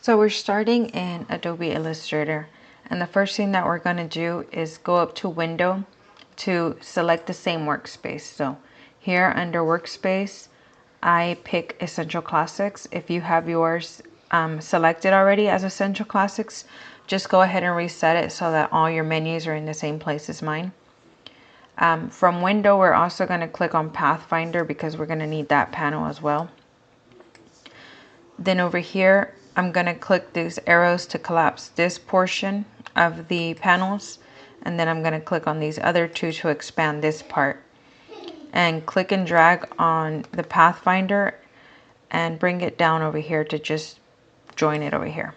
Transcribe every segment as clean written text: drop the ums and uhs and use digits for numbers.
So we're starting in Adobe Illustrator, and the first thing that we're going to do is go up to Window to select the same workspace. So here under Workspace, I pick Essential Classics. If you have yours selected already as Essential Classics, just go ahead and reset it so that all your menus are in the same place as mine. From Window, we're also going to click on Pathfinder because we're going to need that panel as well. Then over here, I'm going to click these arrows to collapse this portion of the panels. And then I'm going to click on these other two to expand this part. And click and drag on the Pathfinder and bring it down over here to just join it over here.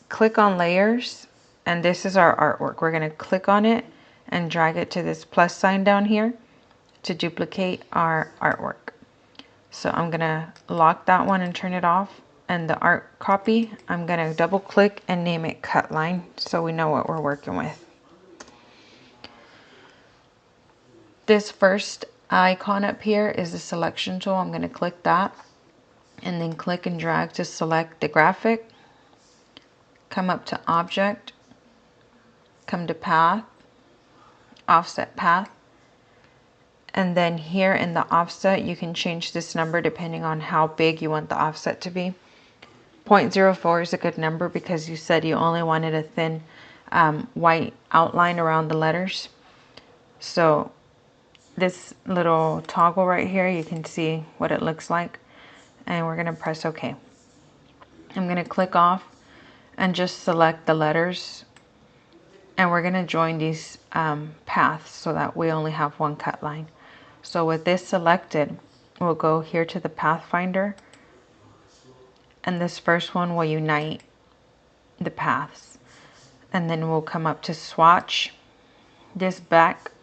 Click on Layers, and this is our artwork. We're going to click on it and drag it to this plus sign down here to duplicate our artwork. So I'm going to lock that one and turn it off. And the art copy, I'm going to double click and name it Cutline so we know what we're working with. This first icon up here is the selection tool. I'm going to click that and then click and drag to select the graphic. Come up to Object, come to Path, Offset Path. And then here in the offset, you can change this number depending on how big you want the offset to be. 0.04 is a good number because you said you only wanted a thin white outline around the letters. So this little toggle right here, you can see what it looks like. And we're going to press OK. I'm going to click off and just select the letters. And we're going to join these paths so that we only have one cut line. So with this selected, we'll go here to the Pathfinder, and this first one will unite the paths. And then we'll come up to Swatch. This back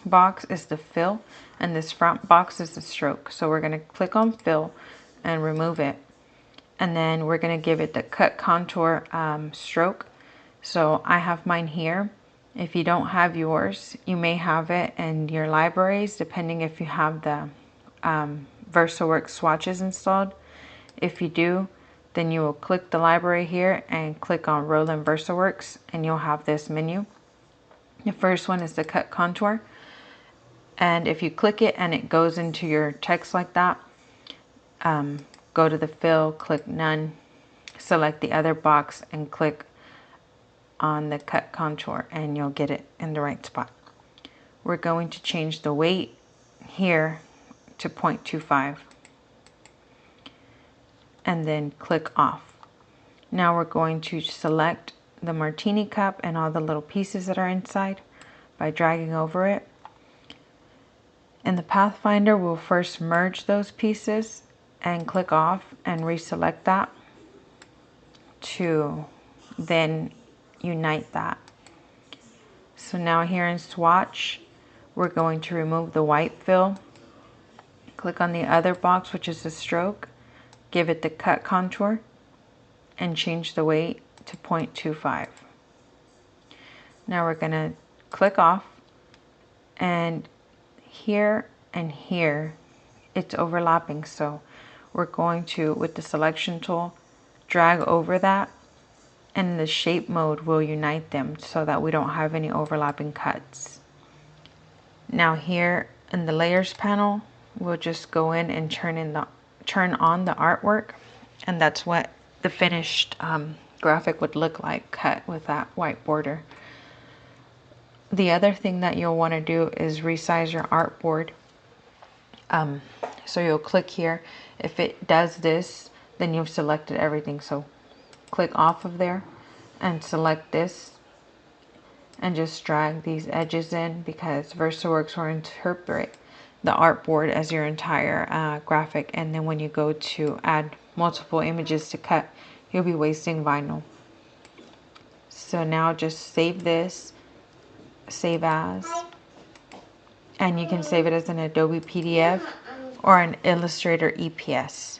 box is the fill, and this front box is the stroke. So we're going to click on Fill and remove it. And then we're going to give it the Cut Contour stroke. So I have mine here. If you don't have yours, you may have it in your libraries, depending if you have the VersaWorks swatches installed. If you do, then you will click the library here and click on Roland VersaWorks, and you'll have this menu. The first one is the Cut Contour. And if you click it and it goes into your text like that, go to the Fill, click None, select the other box, and click on the Cut Contour, and you'll get it in the right spot. We're going to change the weight here to 0.25 and then click off. Now we're going to select the martini cup and all the little pieces that are inside by dragging over it. In the Pathfinder, we'll first merge those pieces and click off and reselect that to then unite that. So now here in Swatch, we're going to remove the white fill. Click on the other box, which is the stroke. Give it the Cut Contour and change the weight to 0.25. Now we're going to click off, and here and here it's overlapping. So we're going to, with the selection tool, drag over that, and the shape mode will unite them so that we don't have any overlapping cuts. Now here in the layers panel, we'll just go in and turn on the artwork, and that's what the finished graphic would look like, cut with that white border. The other thing that you'll want to do is resize your artboard. So you'll click here. If it does this, then you've selected everything. So click off of there and select this and just drag these edges in, because VersaWorks will interpret the artboard as your entire graphic, and then when you go to add multiple images to cut, you'll be wasting vinyl. So now just save this, save as, and you can save it as an Adobe PDF or an Illustrator EPS.